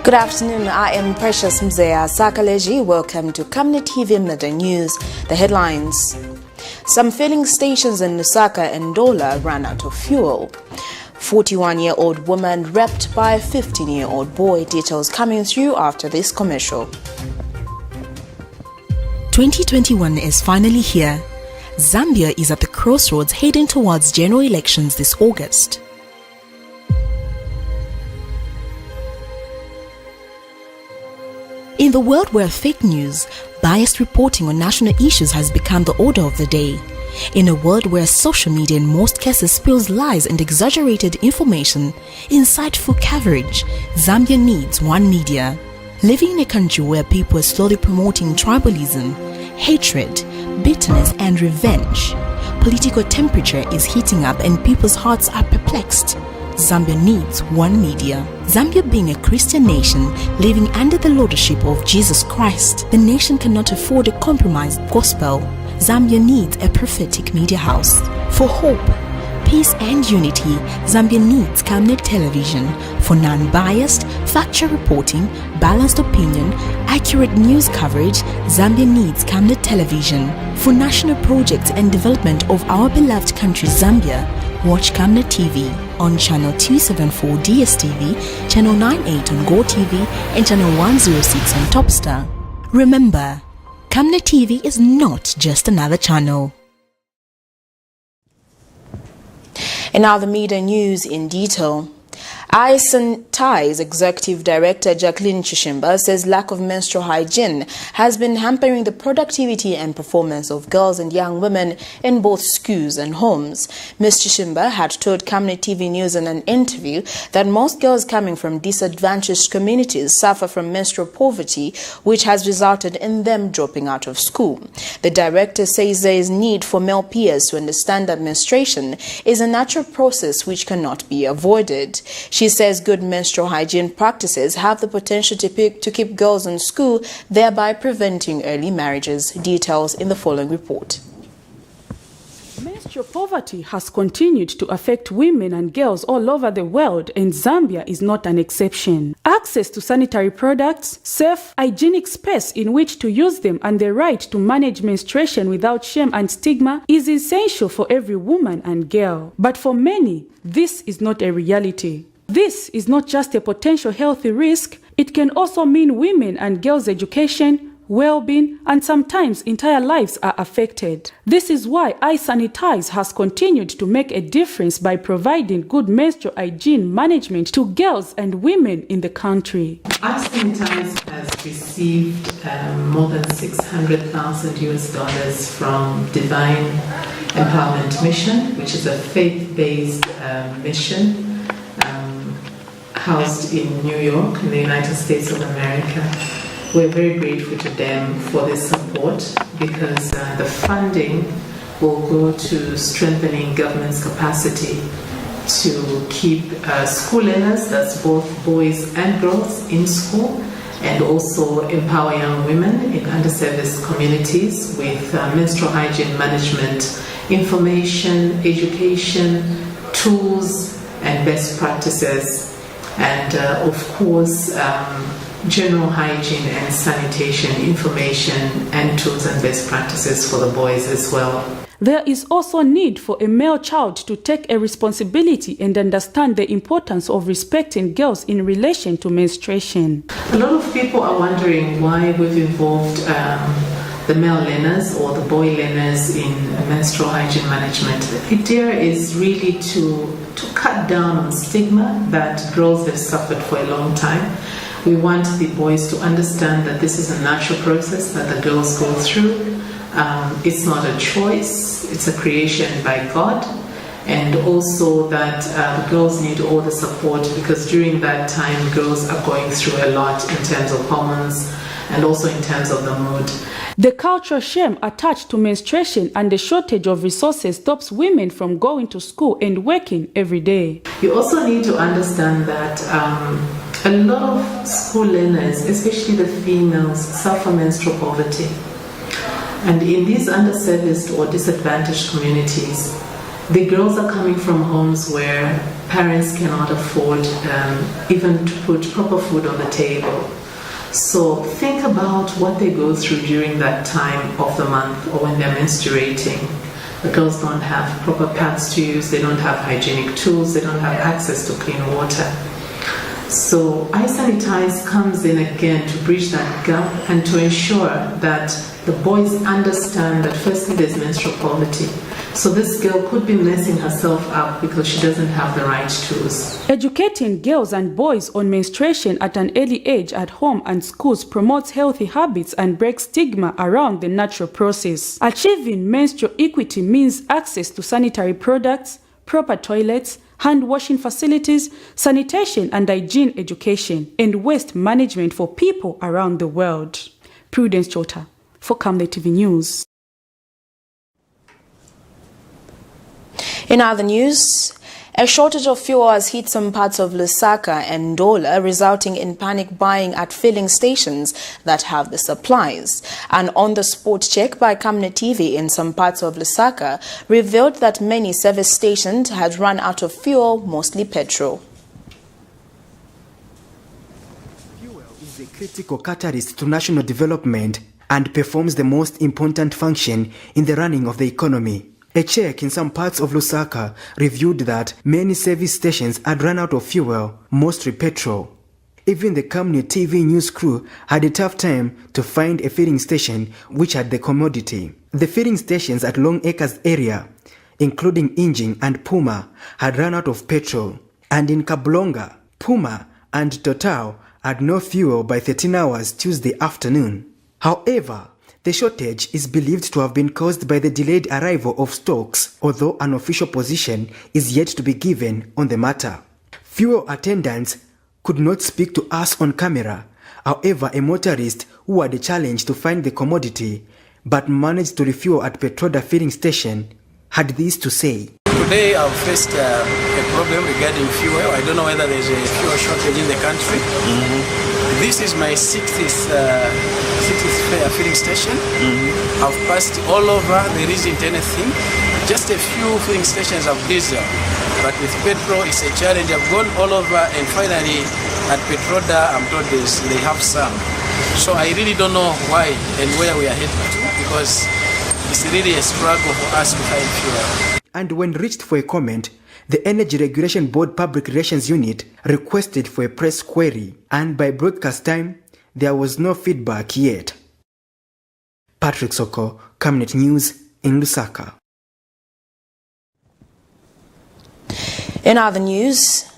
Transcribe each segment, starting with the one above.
Good afternoon, I am Precious Mzea Sakaleji. Welcome to Camnet TV Midday News. The headlines. Some filling stations in LUSAKA and NDOLA ran out of fuel. 41-year-old woman raped by a 15-year-old boy. Details coming through after this commercial. 2021 is finally here. Zambia is at the crossroads heading towards general elections this August. In the world where fake news, biased reporting on national issues has become the order of the day, in a world where social media in most cases spills lies and exaggerated information, insightful coverage, Zambia needs one media. Living in a country where people are slowly promoting tribalism, hatred, bitterness and revenge, political temperature is heating up and people's hearts are perplexed. Zambia needs one media. Zambia being a Christian nation living under the lordship of Jesus Christ, the nation cannot afford a compromised gospel. Zambia needs a prophetic media house. For hope, peace and unity, Zambia needs Camnet television. For non-biased, factual reporting, balanced opinion, accurate news coverage, Zambia needs Camnet television. For national projects and development of our beloved country Zambia, watch Camnet TV on channel 274 DSTV, channel 98 on Go TV and channel 106 on Topstar. Remember, Camnet TV is not just another channel. And now the media news in detail. Eyes and Ties Executive Director Jacqueline Chishimba says lack of menstrual hygiene has been hampering the productivity and performance of girls and young women in both schools and homes. Ms. Chishimba had told Camnet TV News in an interview that most girls coming from disadvantaged communities suffer from menstrual poverty, which has resulted in them dropping out of school. The director says there is need for male peers to understand that menstruation is a natural process which cannot be avoided. She says good menstrual hygiene practices have the potential to keep girls in school, thereby preventing early marriages. Details in the following report. Menstrual poverty has continued to affect women and girls all over the world, and Zambia is not an exception. Access to sanitary products, safe, hygienic space in which to use them, and the right to manage menstruation without shame and stigma is essential for every woman and girl. But for many, this is not a reality. This is not just a potential health risk, it can also mean women and girls' education, well-being, and sometimes entire lives are affected. This is why Eyes and Ties has continued to make a difference by providing good menstrual hygiene management to girls and women in the country. Eyes and Ties has received more than $600,000 from Divine Empowerment Mission, which is a faith-based mission housed in New York in the United States of America. We're very grateful to them for this support because the funding will go to strengthening government's capacity to keep school learners, that's both boys and girls, in school, and also empower young women in underserviced communities with menstrual hygiene management, information, education, tools, and best practices, and of course general hygiene and sanitation information and tools and best practices for the boys as well. There is also need for a male child to take a responsibility and understand the importance of respecting girls in relation to menstruation. A lot of people are wondering why we've involved the male learners or the boy learners in menstrual hygiene management. The idea is really to cut down on stigma that girls have suffered for a long time. We want the boys to understand that this is a natural process that the girls go through. It's not a choice, it's a creation by God. And also that the girls need all the support because during that time girls are going through a lot in terms of hormones and also in terms of the mood. The cultural shame attached to menstruation and the shortage of resources stops women from going to school and working every day. You also need to understand that a lot of school learners, especially the females, suffer menstrual poverty. And in these underserviced or disadvantaged communities, The girls are coming from homes where parents cannot afford even to put proper food on the table. So think about what they go through during that time of the month or when they're menstruating. The girls don't have proper pads to use, they don't have hygienic tools, they don't have access to clean water. So I Sanitize comes in again to bridge that gap and to ensure that the boys understand that firstly there's menstrual poverty. So this girl could be messing herself up because she doesn't have the right tools. Educating girls and boys on menstruation at an early age at home and schools promotes healthy habits and breaks stigma around the natural process. Achieving menstrual equity means access to sanitary products, proper toilets, hand washing facilities, sanitation and hygiene education, and waste management for people around the world. Prudence Chota for Camnet TV News. In other news, a shortage of fuel has hit some parts of LUSAKA and NDOLA, resulting in panic buying at filling stations that have the supplies. An on-the-spot check by Camnet TV in some parts of LUSAKA revealed that many service stations had run out of fuel, mostly petrol. Fuel is a critical catalyst to national development and performs the most important function in the running of the economy. A check in some parts of LUSAKA revealed that many service stations had run out of fuel, mostly petrol. Even the Camnet TV news crew had a tough time to find a filling station which had the commodity. The filling stations at Long Acres area, including Injing and Puma, had run out of petrol. And in Kablonga, Puma and Total had no fuel by 13 hours Tuesday afternoon. However, the shortage is believed to have been caused by the delayed arrival of stocks, although an official position is yet to be given on the matter. Fuel attendants could not speak to us on camera. However, a motorist who had a challenge to find the commodity but managed to refuel at Petroda filling station had this to say. Today I've faced a problem regarding fuel. I don't know whether there's a fuel shortage in the country. This is my 60th filling station. I've passed all over, there isn't anything. Just a few filling stations of diesel. But with petrol, it's a challenge. I've gone all over and finally at Petroda, I'm told they have some. So I really don't know why and where we are heading to, because it's really a struggle for us to find fuel. And when reached for a comment, the Energy Regulation Board Public Relations Unit requested for a press query, and by broadcast time, there was no feedback yet. Patrick Soko, Camnet News in LUSAKA. In other news,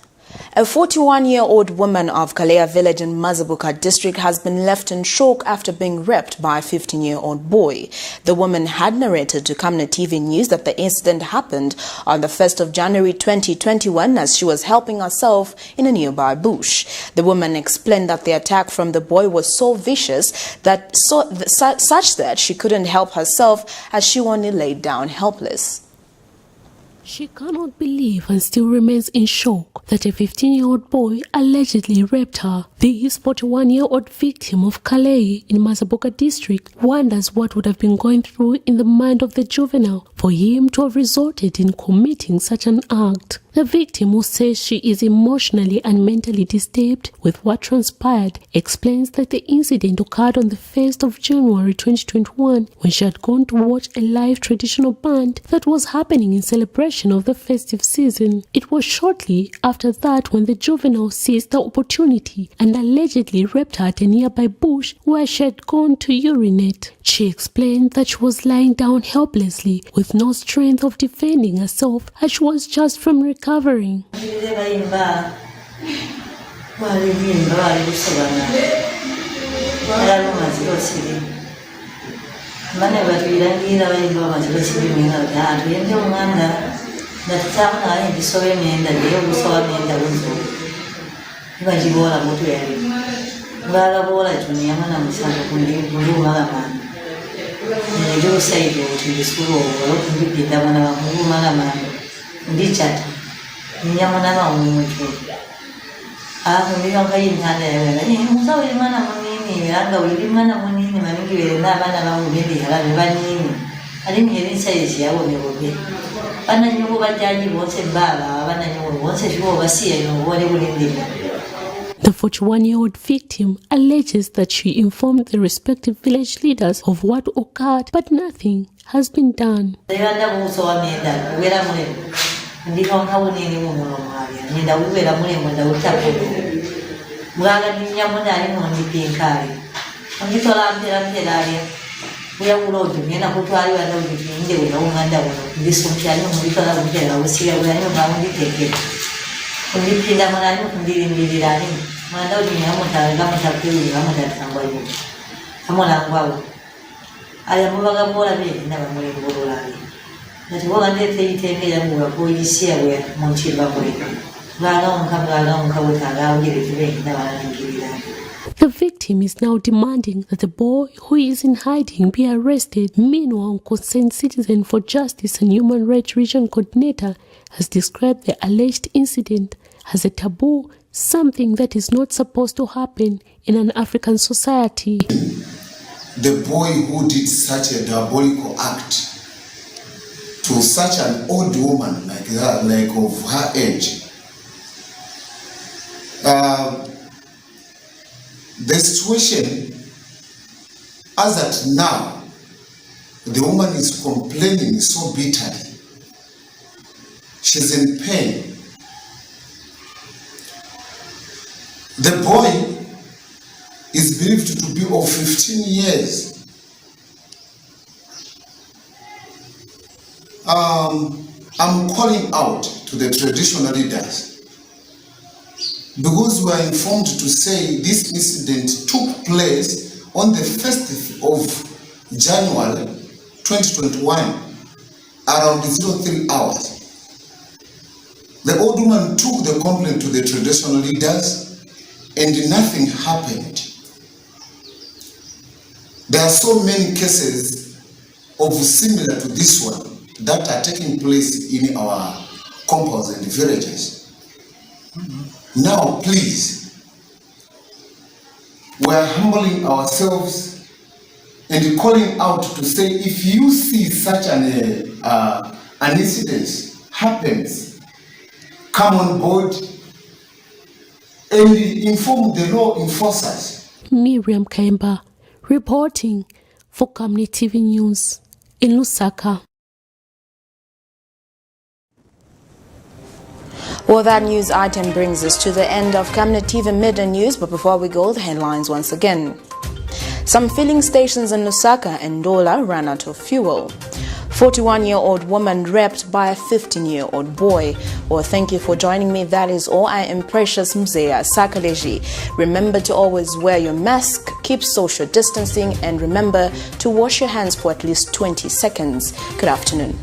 a 41-year-old woman of Kalea village in Mazabuka district has been left in shock after being raped by a 15-year-old boy. The woman had narrated to Camnet TV News that the incident happened on the 1st of January 2021 as she was helping herself in a nearby bush. The woman explained that the attack from the boy was so vicious that such that she couldn't help herself as she only laid down helpless. She cannot believe and still remains in shock that a 15-year-old boy allegedly raped her. This 41-year-old victim of Kalei in Mazabuka district wonders what would have been going through in the mind of the juvenile for him to have resorted in committing such an act. The victim, who says she is emotionally and mentally disturbed with what transpired, explains that the incident occurred on the 1st of January 2021 when she had gone to watch a live traditional band that was happening in celebration of the festive season. It was shortly after that when the juvenile seized the opportunity and allegedly raped her at a nearby bush where she had gone to urinate. She explained that she was lying down helplessly with no strength of defending herself as she was just from recovering. The 41-year-old victim alleges that she informed the respective village leaders of what occurred, but nothing has been done. The victim is now demanding that the boy who is in hiding be arrested. Meanwhile, Concerned Citizen for Justice and Human Rights Region Coordinator has described the alleged incident as a taboo, something that is not supposed to happen in an African society. The boy who did such a diabolical act to such an old woman like that, like of her age, the situation as at now, the woman is complaining so bitterly. She's in pain. The boy is believed to be of 15 years. I'm calling out to the traditional leaders because we are informed to say this incident took place on the 1st of January 2021 around 03 hours. The old woman took the complaint to the traditional leaders and nothing happened. There are so many cases of similar to this one that are taking place in our compounds and villages. Now, please, we are humbling ourselves and calling out to say, if you see such an incident happens, come on board and inform the law enforcers. Miriam Kaimba reporting for Camnet TV News in Lusaka. Well, that news item brings us to the end of Camnet TV Midday News, but before we go, the headlines once again. Some filling stations in LUSAKA and NDOLA ran out of fuel. 41-year-old woman raped by a 15-year-old boy. Well, thank you for joining me. That is all. I am Precious Mzea Sakaleji. Remember to always wear your mask, keep social distancing, and remember to wash your hands for at least 20 seconds. Good afternoon.